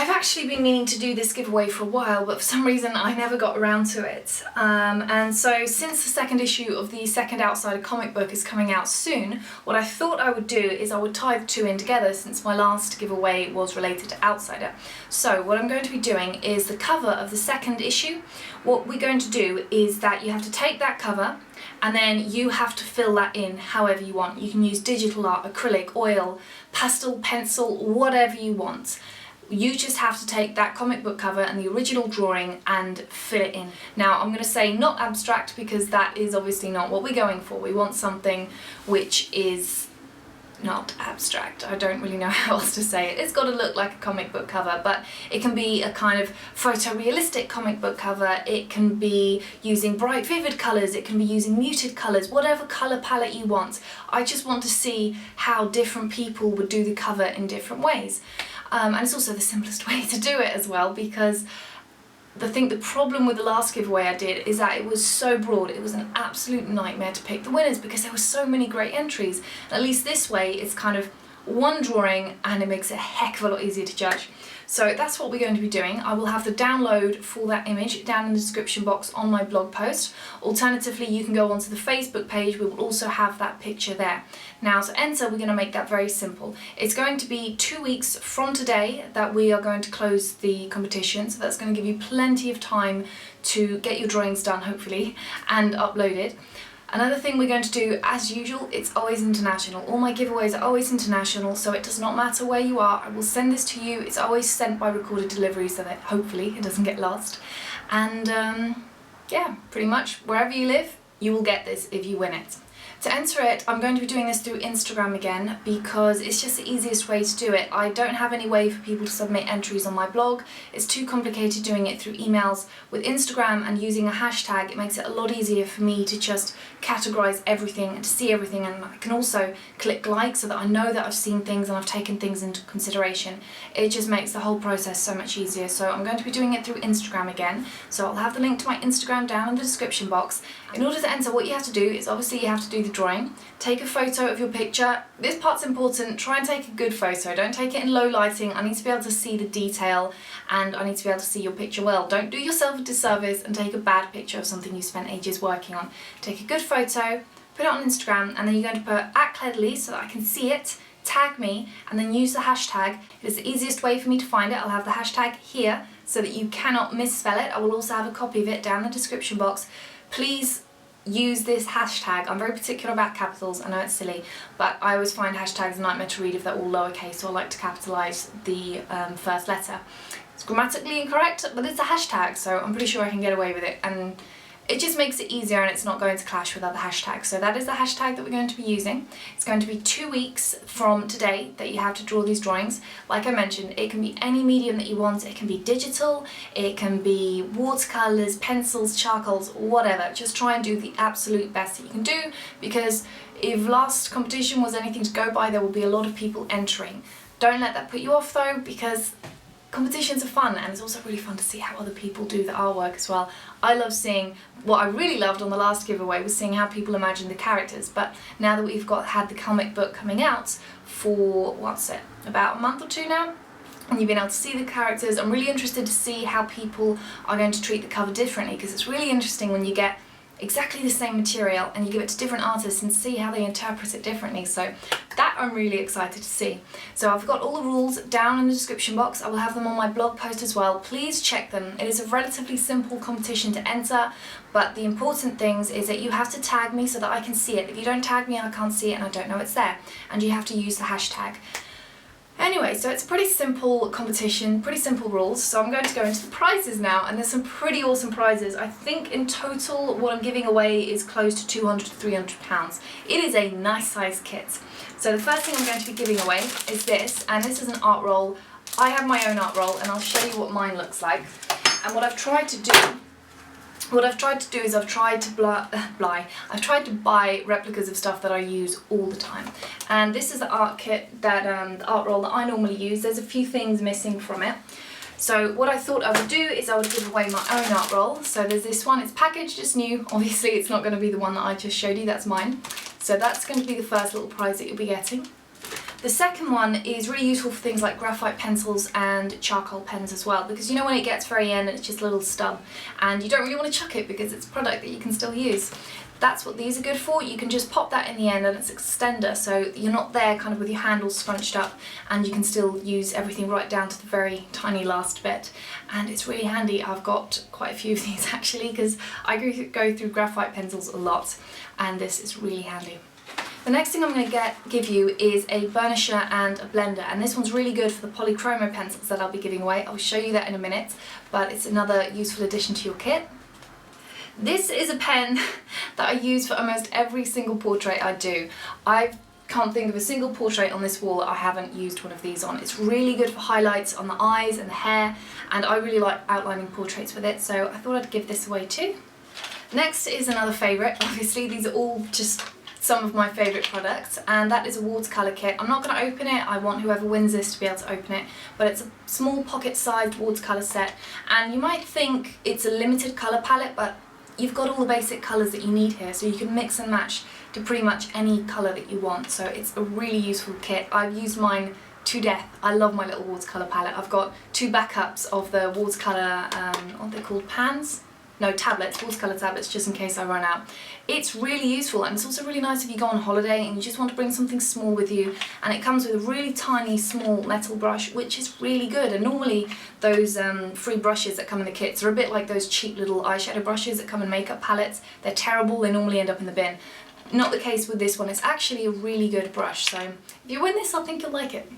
I've actually been meaning to do this giveaway for a while, but for some reason I never got around to it. And so since the second issue of the second Outsider comic book is coming out soon, what I thought I would do is I would tie the two in together, since my last giveaway was related to Outsider. So what I'm going to be doing is the cover of the second issue. What we're going to do is that you have to take that cover and then you have to fill that in however you want. You can use digital art, acrylic, oil, pastel, pencil, whatever you want. You just have to take that comic book cover and the original drawing and fill it in. Now I'm going to say not abstract, because that is obviously not what we're going for. We want something which is not abstract. I don't really know how else to say it. It's got to look like a comic book cover, but it can be a kind of photorealistic comic book cover. It can be using bright vivid colours, it can be using muted colours, whatever colour palette you want. I just want to see how different people would do the cover in different ways. And it's also the simplest way to do it as well, because the problem with the last giveaway I did is that it was so broad. It was an absolute nightmare to pick the winners because there were so many great entries. And at least this way it's kind of one drawing and it makes it a heck of a lot easier to judge. So that's what we're going to be doing. I will have the download for that image down in the description box on my blog post. Alternatively, you can go onto the Facebook page. We will also have that picture there. Now, to enter, we're going to make that very simple. It's going to be 2 weeks from today that we are going to close the competition, so that's going to give you plenty of time to get your drawings done, hopefully, and upload it. Another thing we're going to do, as usual, it's always international. All my giveaways are always international, so it does not matter where you are. I will send this to you. It's always sent by recorded delivery, so that hopefully it doesn't get lost. And yeah, pretty much wherever you live, you will get this if you win it. To enter it, I'm going to be doing this through Instagram again, because it's just the easiest way to do it. I don't have any way for people to submit entries on my blog. It's too complicated doing it through emails. With Instagram and using a hashtag, it makes it a lot easier for me to just categorize everything and to see everything, and I can also click like so that I know that I've seen things and I've taken things into consideration. It just makes the whole process so much easier. So I'm going to be doing it through Instagram again. So I'll have the link to my Instagram down in the description box. In order to enter, what you have to do is obviously you have to do the drawing. Take a photo of your picture. This part's important. Try and take a good photo. Don't take it in low lighting. I need to be able to see the detail and I need to be able to see your picture well. Don't do yourself a disservice and take a bad picture of something you spent ages working on. Take a good photo, put it on Instagram, and then you're going to put @Cledley so that I can see it, tag me, and then use the hashtag. It is the easiest way for me to find it. I'll have the hashtag here so that you cannot misspell it. I will also have a copy of it down in the description box. Please use this hashtag. I'm very particular about capitals. I know it's silly, but I always find hashtags a nightmare to read if they're all lowercase, so I like to capitalise the first letter. It's grammatically incorrect, but it's a hashtag, so I'm pretty sure I can get away with it, and it just makes it easier and it's not going to clash with other hashtags. So that is the hashtag that we're going to be using. It's going to be 2 weeks from today that you have to draw these drawings. Like I mentioned, it can be any medium that you want. It can be digital, it can be watercolours, pencils, charcoals, whatever. Just try and do the absolute best that you can do, because if last competition was anything to go by, there will be a lot of people entering. Don't let that put you off though, because competitions are fun, and it's also really fun to see how other people do the artwork as well. I love seeing, what I really loved on the last giveaway was seeing how people imagine the characters, but now that we've had the comic book coming out for, what's it, about a month or two now, and you've been able to see the characters, I'm really interested to see how people are going to treat the cover differently, because it's really interesting when you get exactly the same material and you give it to different artists and see how they interpret it differently. So that I'm really excited to see. So I've got all the rules down in the description box. I will have them on my blog post as well. Please check them. It is a relatively simple competition to enter, but the important things is that you have to tag me so that I can see it. If you don't tag me, I can't see it and I don't know it's there. And you have to use the hashtag. Anyway, so it's a pretty simple competition, pretty simple rules, so I'm going to go into the prizes now, and there's some pretty awesome prizes. I think in total what I'm giving away is close to £200 to £300. It is a nice sized kit. So the first thing I'm going to be giving away is this, and this is an art roll. I have my own art roll and I'll show you what mine looks like. And what I've tried to do is I've tried to buy replicas of stuff that I use all the time. And this is the art kit, the art roll that I normally use. There's a few things missing from it. So what I thought I would do is I would give away my own art roll. So there's this one, it's packaged, it's new. Obviously it's not going to be the one that I just showed you, that's mine. So that's going to be the first little prize that you'll be getting. The second one is really useful for things like graphite pencils and charcoal pens as well, because you know when it gets very end and it's just a little stub and you don't really want to chuck it because it's a product that you can still use. That's what these are good for. You can just pop that in the end and it's an extender, so you're not there kind of with your handles scrunched up, and you can still use everything right down to the very tiny last bit. And it's really handy. I've got quite a few of these actually because I go through graphite pencils a lot, and this is really handy. The next thing I'm going to give you is a burnisher and a blender, and this one's really good for the polychromo pencils that I'll be giving away. I'll show you that in a minute, but it's another useful addition to your kit. This is a pen that I use for almost every single portrait I do. I can't think of a single portrait on this wall that I haven't used one of these on. It's really good for highlights on the eyes and the hair, and I really like outlining portraits with it, so I thought I'd give this away too. Next is another favourite. Obviously these are all just some of my favourite products, and that is a watercolour kit. I'm not going to open it, I want whoever wins this to be able to open it, but it's a small pocket-sized watercolour set, and you might think it's a limited colour palette, but you've got all the basic colours that you need here, so you can mix and match to pretty much any colour that you want. So it's a really useful kit. I've used mine to death. I love my little watercolour palette. I've got 2 backups of the watercolour, what are they called, pans? No, tablets, watercolour tablets, just in case I run out. It's really useful, and it's also really nice if you go on holiday and you just want to bring something small with you, and it comes with a really tiny small metal brush, which is really good. And normally those free brushes that come in the kits are a bit like those cheap little eyeshadow brushes that come in makeup palettes. They're terrible, they normally end up in the bin. Not the case with this one. It's actually a really good brush, so if you win this I think you'll like it.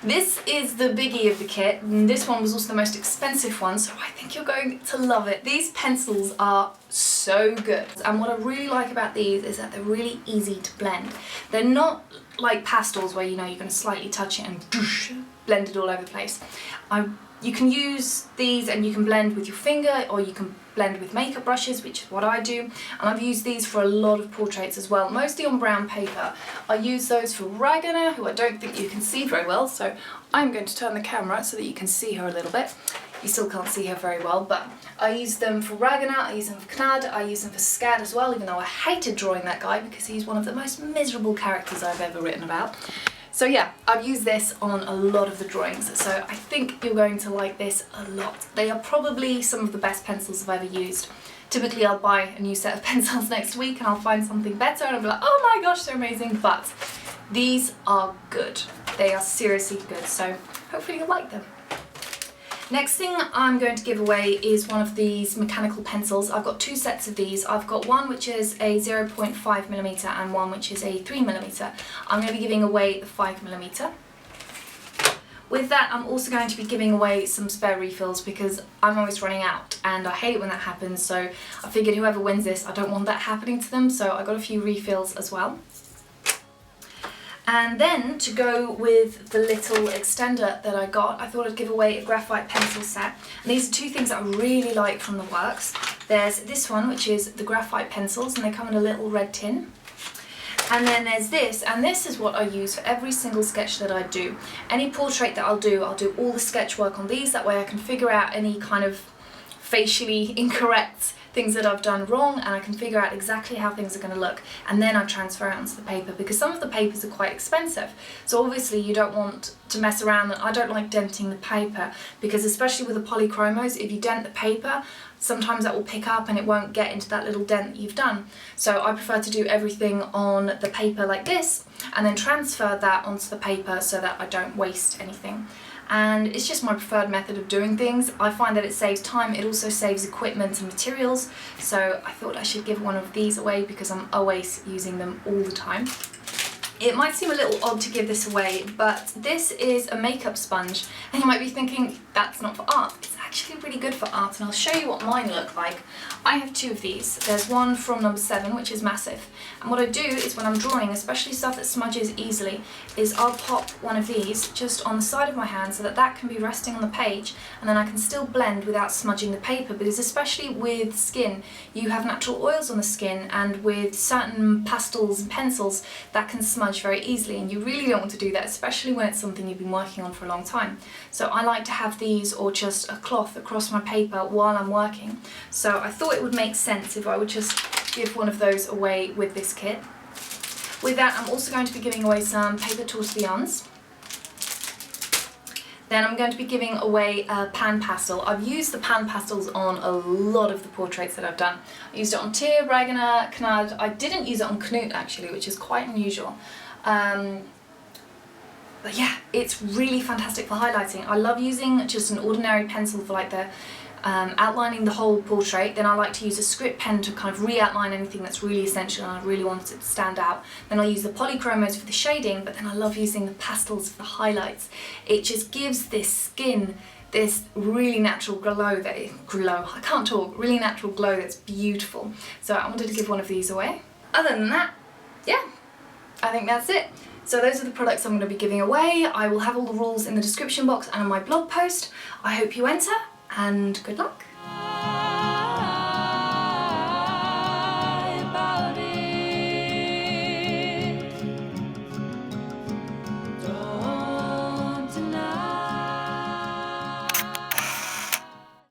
This is the biggie of the kit, and this one was also the most expensive one, so I think you're going to love it. These pencils are so good, and what I really like about these is that they're really easy to blend. They're not like pastels where, you know, you're going to slightly touch it and blend it all over the place. You can use these and you can blend with your finger, or you can blend with makeup brushes, which is what I do, and I've used these for a lot of portraits as well, mostly on brown paper. I use those for Ragana, who I don't think you can see very well, so I'm going to turn the camera so that you can see her a little bit. You still can't see her very well, but I use them for Ragana, I use them for Knad, I use them for Scad as well, even though I hated drawing that guy because he's one of the most miserable characters I've ever written about. So yeah, I've used this on a lot of the drawings, so I think you're going to like this a lot. They are probably some of the best pencils I've ever used. Typically I'll buy a new set of pencils next week and I'll find something better and I'll be like, oh my gosh, they're amazing, but these are good. They are seriously good, so hopefully you'll like them. Next thing I'm going to give away is one of these mechanical pencils. I've got 2 sets of these. I've got one which is a 0.5mm and one which is a 3mm. I'm going to be giving away the 5mm. With that, I'm also going to be giving away some spare refills because I'm always running out and I hate it when that happens, so I figured whoever wins this, I don't want that happening to them, so I got a few refills as well. And then, to go with the little extender that I got, I thought I'd give away a Graphite Pencil Set. And these are 2 things that I really like from the works. There's this one, which is the graphite pencils, and they come in a little red tin. And then there's this, and this is what I use for every single sketch that I do. Any portrait that I'll do all the sketch work on these, that way I can figure out any kind of facially incorrect things that I've done wrong, and I can figure out exactly how things are going to look, and then I transfer it onto the paper because some of the papers are quite expensive, so obviously you don't want to mess around. And I don't like denting the paper because, especially with the polychromos, if you dent the paper, sometimes that will pick up and it won't get into that little dent that you've done. So I prefer to do everything on the paper like this and then transfer that onto the paper so that I don't waste anything. And it's just my preferred method of doing things. I find that it saves time, it also saves equipment and materials, so I thought I should give one of these away because I'm always using them all the time. It might seem a little odd to give this away, but this is a makeup sponge, and you might be thinking that's not for art. It's actually really good for art, and I'll show you what mine look like. I have 2 of these. There's one from number 7, which is massive, and what I do is when I'm drawing, especially stuff that smudges easily, is I'll pop one of these just on the side of my hand so that that can be resting on the page, and then I can still blend without smudging the paper, because especially with skin, you have natural oils on the skin, and with certain pastels and pencils that can smudge very easily, and you really don't want to do that, especially when it's something you've been working on for a long time. So I like to have these or just a cloth across my paper while I'm working. So I thought it would make sense if I would just give one of those away with this kit. With that, I'm also going to be giving away some paper tortillons. Then I'm going to be giving away a pan pastel. I've used the pan pastels on a lot of the portraits that I've done. I used it on Tyr, Ragnar, Knad. I didn't use it on Knut actually, which is quite unusual. But yeah, it's really fantastic for highlighting. I love using just an ordinary pencil for like the outlining the whole portrait. Then I like to use a script pen to kind of re-outline anything that's really essential and I really want it to stand out. Then I'll use the polychromos for the shading, but then I love using the pastels for the highlights. It just gives this skin this really natural glow I can't talk, really natural glow that's beautiful. So I wanted to give one of these away. Other than that, yeah, I think that's it. So those are the products I'm going to be giving away. I will have all the rules in the description box and on my blog post. I hope you enter, and good luck.